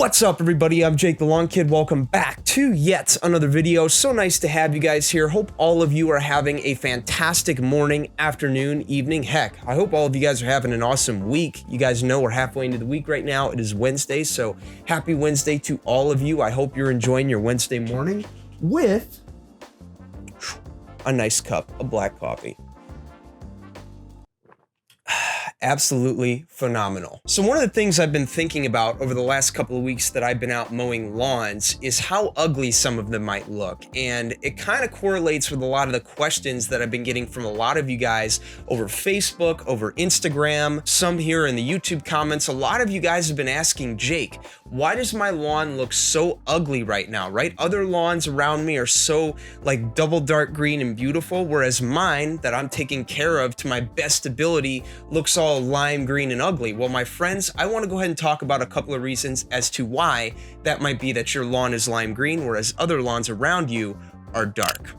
What's up, everybody? I'm Jake the Lawn Kid. Welcome back to yet another video. So nice to have you guys here. Hope all of you are having a fantastic morning, afternoon, evening. Heck, I hope all of you guys are having an awesome week. You guys know we're halfway into the week right now. It is Wednesday, so happy Wednesday to all of you. I hope you're enjoying your Wednesday morning with a nice cup of black coffee. Absolutely phenomenal. So one of the things I've been thinking about over the last couple of weeks that I've been out mowing lawns is how ugly some of them might look. And it kind of correlates with a lot of the questions that I've been getting from a lot of you guys over Facebook, over Instagram, some here in the YouTube comments. A lot of you guys have been asking, Jake, why does my lawn look so ugly right now, right? Other lawns around me are so like double dark green and beautiful, whereas mine that I'm taking care of to my best ability looks all lime green and ugly. Well, my friends, I want to go ahead and talk about a couple of reasons as to why that might be that your lawn is lime green, whereas other lawns around you are dark.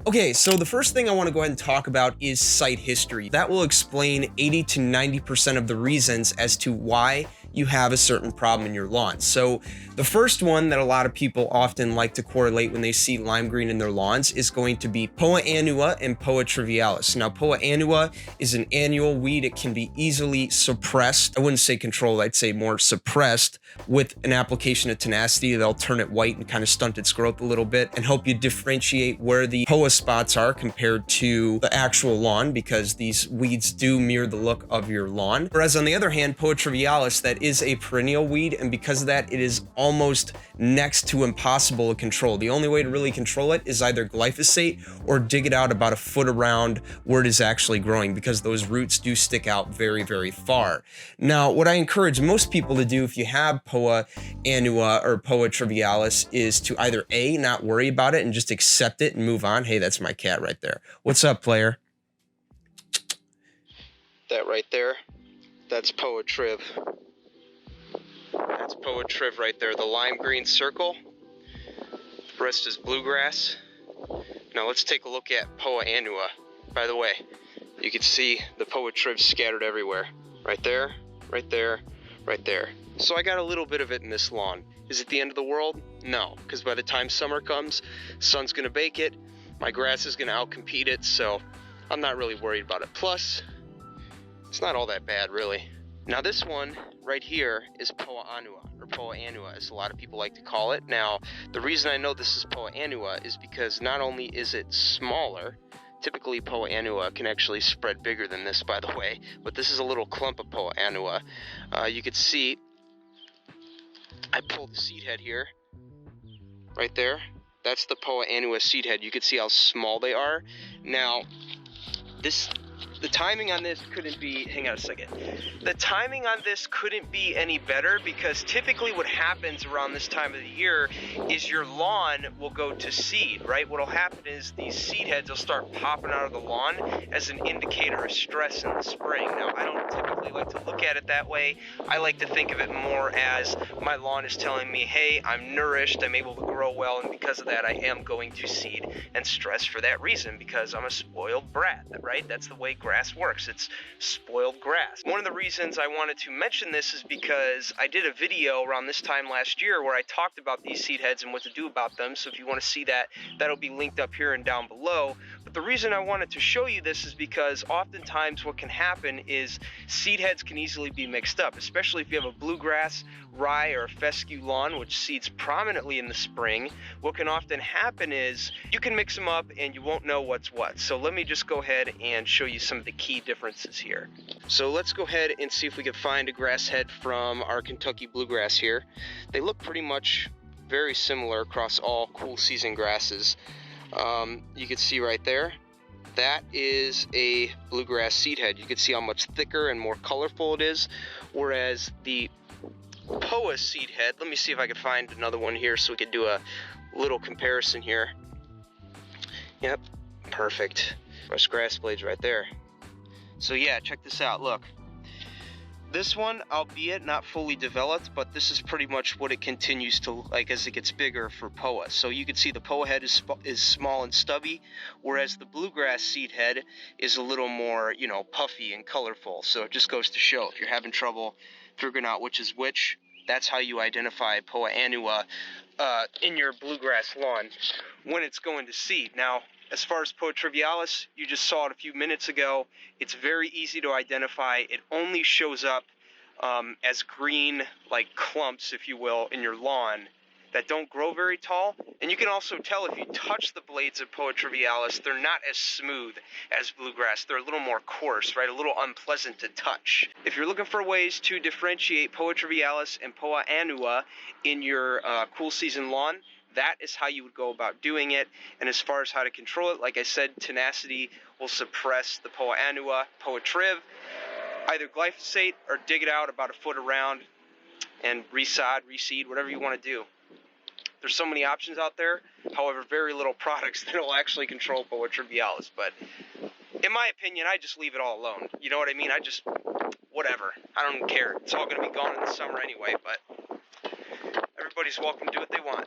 Okay, so the first thing I want to go ahead and talk about is site history. That will explain 80 to 90% of the reasons as to why you have a certain problem in your lawn. So the first one that a lot of people often like to correlate when they see lime green in their lawns is going to be Poa annua and Poa trivialis. Now, Poa annua is an annual weed. It can be easily suppressed. I wouldn't say controlled, I'd say more suppressed with an application of tenacity. They'll turn it white and kind of stunt its growth a little bit and help you differentiate where the Poa spots are compared to the actual lawn, because these weeds do mirror the look of your lawn. Whereas on the other hand, Poa trivialis, that is a perennial weed, and because of that, it is almost next to impossible to control. The only way to really control it is either glyphosate or dig it out about a foot around where it is actually growing, because those roots do stick out very, very far. Now, what I encourage most people to do if you have Poa annua or Poa trivialis is to either A, not worry about it and just accept it and move on. Hey, that's my cat right there. What's up, player? That right there, that's Poa triv. That's Poa triv right there, the lime green circle. The rest is bluegrass. Now let's take a look at Poa annua. By the way, you can see the Poa triv scattered everywhere. Right there, right there, right there. So I got a little bit of it in this lawn. Is it the end of the world? No, because by the time summer comes, sun's gonna bake it, my grass is gonna outcompete it, so I'm not really worried about it. Plus, it's not all that bad, really. Now this one right here is Poa annua, or Poa annua as a lot of people like to call it. Now, the reason I know this is Poa annua is because not only is it smaller, typically Poa annua can actually spread bigger than this, by the way, but this is a little clump of Poa annua. You can see, I pulled the seed head here, right there. That's the Poa annua seed head. You can see how small they are. Now, the timing on this couldn't be, hang on a second. The timing on this couldn't be any better, because typically what happens around this time of the year is your lawn will go to seed, right? What'll happen is these seed heads will start popping out of the lawn as an indicator of stress in the spring. Now, I don't typically like to look at it that way. I like to think of it more as my lawn is telling me, hey, I'm nourished, I'm able to grow well, and because of that, I am going to seed and stress for that reason, because I'm a spoiled brat, right? That's the way grass works. It's spoiled grass. One of the reasons I wanted to mention this is because I did a video around this time last year where I talked about these seed heads and what to do about them. So if you want to see that, that'll be linked up here and down below. But the reason I wanted to show you this is because oftentimes what can happen is seed heads can easily be mixed up, especially if you have a bluegrass, rye, or fescue lawn, which seeds prominently in the spring. What can often happen is you can mix them up and you won't know what's what. So let me just go ahead and show you some of the key differences here. So let's go ahead and see if we can find a grass head from our Kentucky bluegrass here. They look pretty much very similar across all cool season grasses. You can see right there, that is a bluegrass seed head. You can see how much thicker and more colorful it is, whereas the Poa seed head, let me see if I can find another one here so we can do a little comparison here. Yep, perfect. Fresh grass blades right there. So yeah, check this out, look. This one, albeit not fully developed, but this is pretty much what it continues to look like as it gets bigger for POA. So you can see the POA head is small and stubby, whereas the bluegrass seed head is a little more, you know, puffy and colorful. So it just goes to show, if you're having trouble figuring out which is which, that's how you identify POA annua in your bluegrass lawn when it's going to seed. Now, as far as POA trivialis, you just saw it a few minutes ago. It's very easy to identify. It only shows up as green, like clumps, if you will, in your lawn that don't grow very tall. And you can also tell if you touch the blades of POA trivialis, they're not as smooth as bluegrass. They're a little more coarse, right? A little unpleasant to touch. If you're looking for ways to differentiate POA trivialis and POA annua in your cool season lawn, that is how you would go about doing it. And as far as how to control it, like I said, tenacity will suppress the POA annua, POA triv. Either glyphosate or dig it out about a foot around and resod, reseed, whatever you want to do. There's so many options out there, however, very little products that will actually control POA trivialis. But in my opinion, I just leave it all alone. You know what I mean? I just, whatever. I don't care. It's all going to be gone in the summer anyway, but everybody's welcome to do what they want.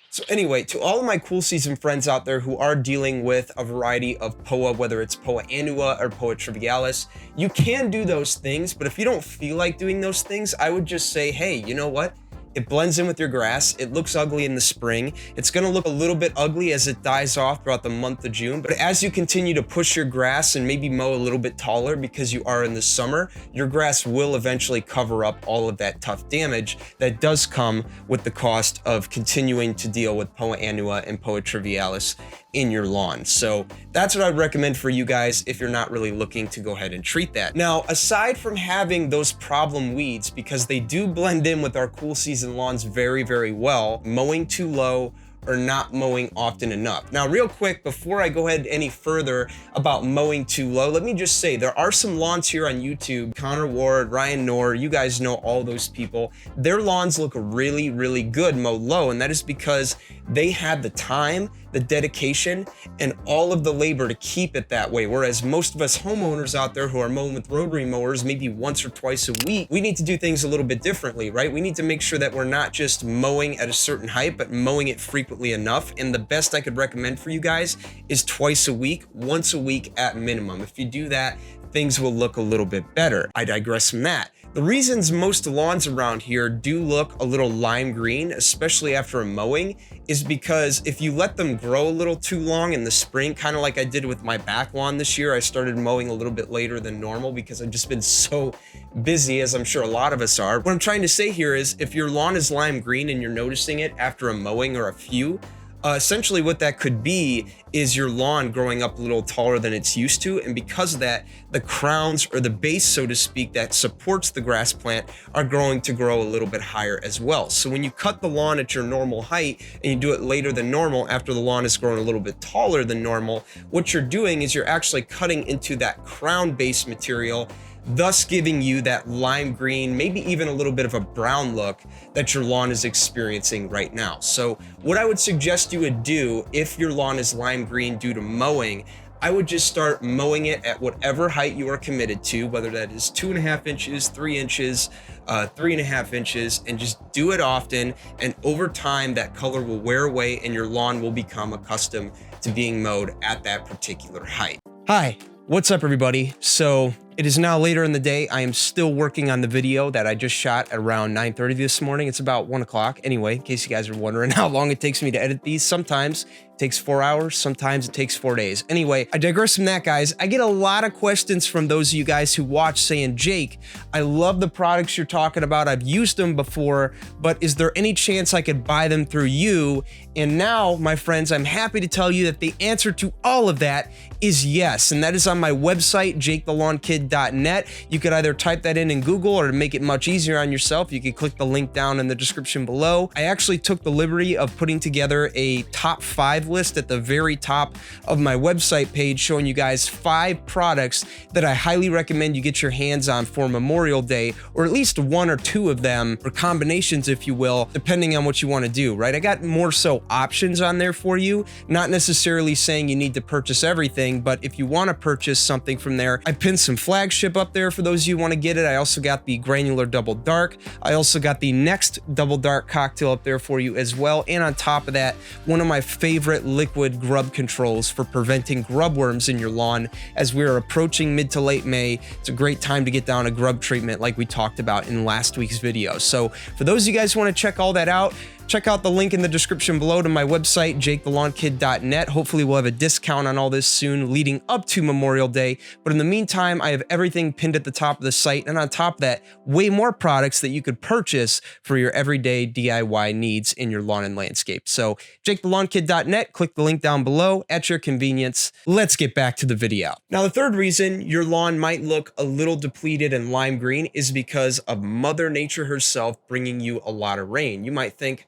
So anyway, to all of my cool season friends out there who are dealing with a variety of POA, whether it's POA annua or POA trivialis, you can do those things, but if you don't feel like doing those things, I would just say, hey, you know what? It blends in with your grass. It looks ugly in the spring. It's gonna look a little bit ugly as it dies off throughout the month of June. But as you continue to push your grass and maybe mow a little bit taller because you are in the summer, your grass will eventually cover up all of that tough damage that does come with the cost of continuing to deal with POA annua and POA trivialis in your lawn. So that's what I'd recommend for you guys if you're not really looking to go ahead and treat that. Now, aside from having those problem weeds, because they do blend in with our cool season lawns very, very well, mowing too low or not mowing often enough. Now, real quick, before I go ahead any further about mowing too low, let me just say there are some lawns here on YouTube, Connor Ward, Ryan Knorr, you guys know all those people. Their lawns look really, really good mowed low, and that is because they had the time, the dedication, and all of the labor to keep it that way. Whereas most of us homeowners out there who are mowing with rotary mowers maybe once or twice a week, we need to do things a little bit differently, right? We need to make sure that we're not just mowing at a certain height, but mowing it frequently enough. And the best I could recommend for you guys is twice a week, once a week at minimum. If you do that, things will look a little bit better. I digress from that. The reasons most lawns around here do look a little lime green, especially after a mowing, is because if you let them grow a little too long in the spring, kind of like I did with my back lawn this year, I started mowing a little bit later than normal because I've just been so busy, as I'm sure a lot of us are. What I'm trying to say here is if your lawn is lime green and you're noticing it after a mowing or a few, essentially what that could be is your lawn growing up a little taller than it's used to, and because of that, the crowns or the base, so to speak, that supports the grass plant are growing to grow a little bit higher as well. So when you cut the lawn at your normal height and you do it later than normal after the lawn has grown a little bit taller than normal, what you're doing is you're actually cutting into that crown base material, thus giving you that lime green, maybe even a little bit of a brown look that your lawn is experiencing right now. So what I would suggest you would do if your lawn is lime green due to mowing, I would just start mowing it at whatever height you are committed to, whether that is 2.5 inches, 3 inches, 3.5 inches, and just do it often. And over time, that color will wear away and your lawn will become accustomed to being mowed at that particular height. Hi, what's up everybody? So it is now later in the day. I am still working on the video that I just shot at around 9:30 this morning. It's about 1 o'clock. Anyway, in case you guys are wondering how long it takes me to edit these, sometimes it takes 4 hours, sometimes it takes 4 days. Anyway, I digress from that, guys. I get a lot of questions from those of you guys who watch saying, Jake, I love the products you're talking about. I've used them before, but is there any chance I could buy them through you? And now, my friends, I'm happy to tell you that the answer to all of that is yes. And that is on my website, jakethelawn.net. You could either type that in Google, or to make it much easier on yourself, you could click the link down in the description below. I actually took the liberty of putting together a top 5 5 list at the very top of my website page showing you guys 5 products that I highly recommend you get your hands on for Memorial Day, or at least 1 or 2 of them, or combinations if you will, depending on what you want to do, right? I got more so options on there for you, not necessarily saying you need to purchase everything, but if you want to purchase something from there, I pinned some flagship up there for those of you who want to get it. I also got the granular double dark. I also got the next double dark cocktail up there for you as well. And on top of that, one of my favorite liquid grub controls for preventing grub worms in your lawn. As we're approaching mid to late May, it's a great time to get down a grub treatment like we talked about in last week's video. So for those of you guys who want to check all that out, check out the link in the description below to my website, jakethelawnkid.net. Hopefully we'll have a discount on all this soon leading up to Memorial Day. But in the meantime, I have everything pinned at the top of the site. And on top of that, way more products that you could purchase for your everyday DIY needs in your lawn and landscape. So jakethelawnkid.net, click the link down below at your convenience. Let's get back to the video. Now, the third reason your lawn might look a little depleted and lime green is because of Mother Nature herself bringing you a lot of rain. You might think,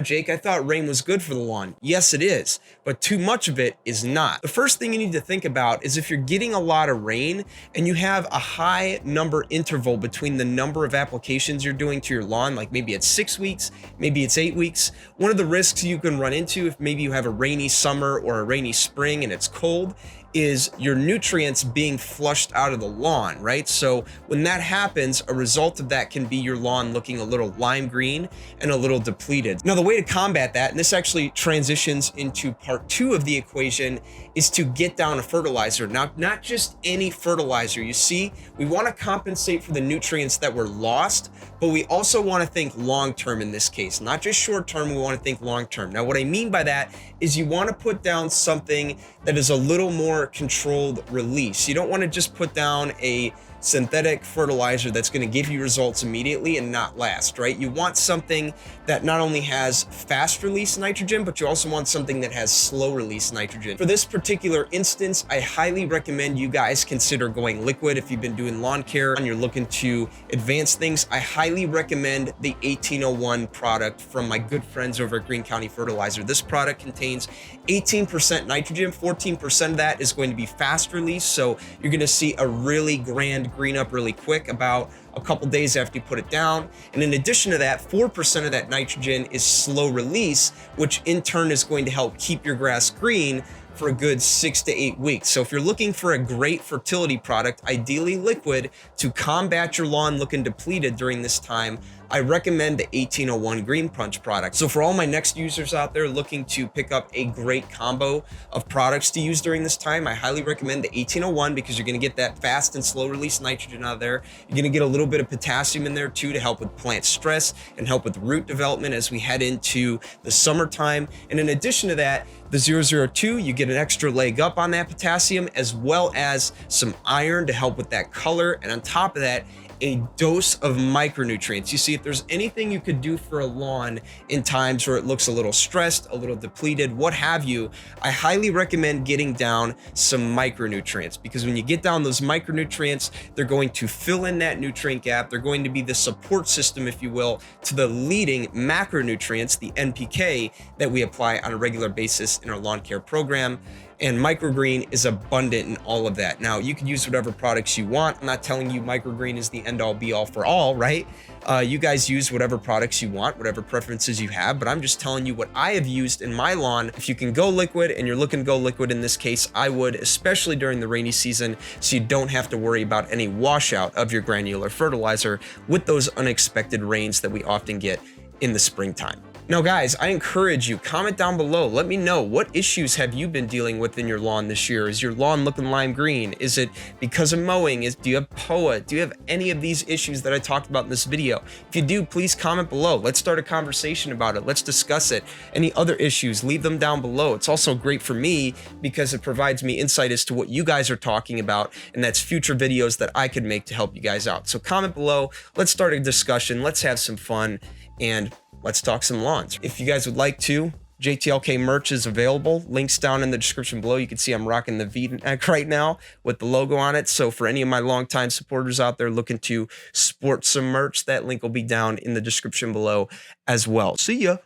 Jake, I thought rain was good for the lawn. Yes, it is, but too much of it is not. The first thing you need to think about is if you're getting a lot of rain and you have a high number interval between the number of applications you're doing to your lawn, like maybe it's 6 weeks, maybe it's 8 weeks. One of the risks you can run into if maybe you have a rainy summer or a rainy spring and it's cold is your nutrients being flushed out of the lawn, right? So when that happens, a result of that can be your lawn looking a little lime green and a little depleted. Now, the way to combat that, and this actually transitions into part 2 of the equation, is to get down a fertilizer. Now, not just any fertilizer. You see, we want to compensate for the nutrients that were lost, but we also want to think long-term in this case, not just short-term, we want to think long-term. Now, what I mean by that is you want to put down something that is a little more controlled release. You don't want to just put down a synthetic fertilizer that's going to give you results immediately and not last, right? You want something that not only has fast release nitrogen, but you also want something that has slow release nitrogen. For this particular instance, I highly recommend you guys consider going liquid. If you've been doing lawn care and you're looking to advance things, I highly recommend the 1801 product from my good friends over at Green County Fertilizer. This product contains 18% nitrogen, 14% of that is going to be fast release, so you're going to see a really grand green up really quick about a couple days after you put it down. And in addition to that, 4% of that nitrogen is slow release, which in turn is going to help keep your grass green for a good 6 to 8 weeks. So if you're looking for a great fertility product, ideally liquid, to combat your lawn looking depleted during this time, I recommend the 1801 Green Punch product. So for all my next users out there looking to pick up a great combo of products to use during this time, I highly recommend the 1801 because you're gonna get that fast and slow release nitrogen out of there. You're gonna get a little bit of potassium in there too to help with plant stress and help with root development as we head into the summertime. And in addition to that, the 002, you get an extra leg up on that potassium as well as some iron to help with that color. And on top of that, a dose of micronutrients. You see, if there's anything you could do for a lawn in times where it looks a little stressed, a little depleted, what have you, I highly recommend getting down some micronutrients, because when you get down those micronutrients, they're going to fill in that nutrient gap. They're going to be the support system, if you will, to the leading macronutrients, the NPK, that we apply on a regular basis in our lawn care program. And microgreen is abundant in all of that. Now, you can use whatever products you want. I'm not telling you microgreen is the end all be all for all, right? You guys use whatever products you want, whatever preferences you have, but I'm just telling you what I have used in my lawn. If you can go liquid and you're looking to go liquid in this case, I would, especially during the rainy season, so you don't have to worry about any washout of your granular fertilizer with those unexpected rains that we often get in the springtime. Now guys, I encourage you, comment down below. Let me know, what issues have you been dealing with in your lawn this year? Is your lawn looking lime green? Is it because of mowing? Do you have POA? Do you have any of these issues that I talked about in this video? If you do, please comment below. Let's start a conversation about it. Let's discuss it. Any other issues, leave them down below. It's also great for me because it provides me insight as to what you guys are talking about, and that's future videos that I could make to help you guys out. So comment below, let's start a discussion, let's have some fun, and let's talk some lawns. If you guys would like to, JTLK merch is available. Links down in the description below. You can see I'm rocking the V-neck right now with the logo on it. So for any of my longtime supporters out there looking to sport some merch, that link will be down in the description below as well. See ya.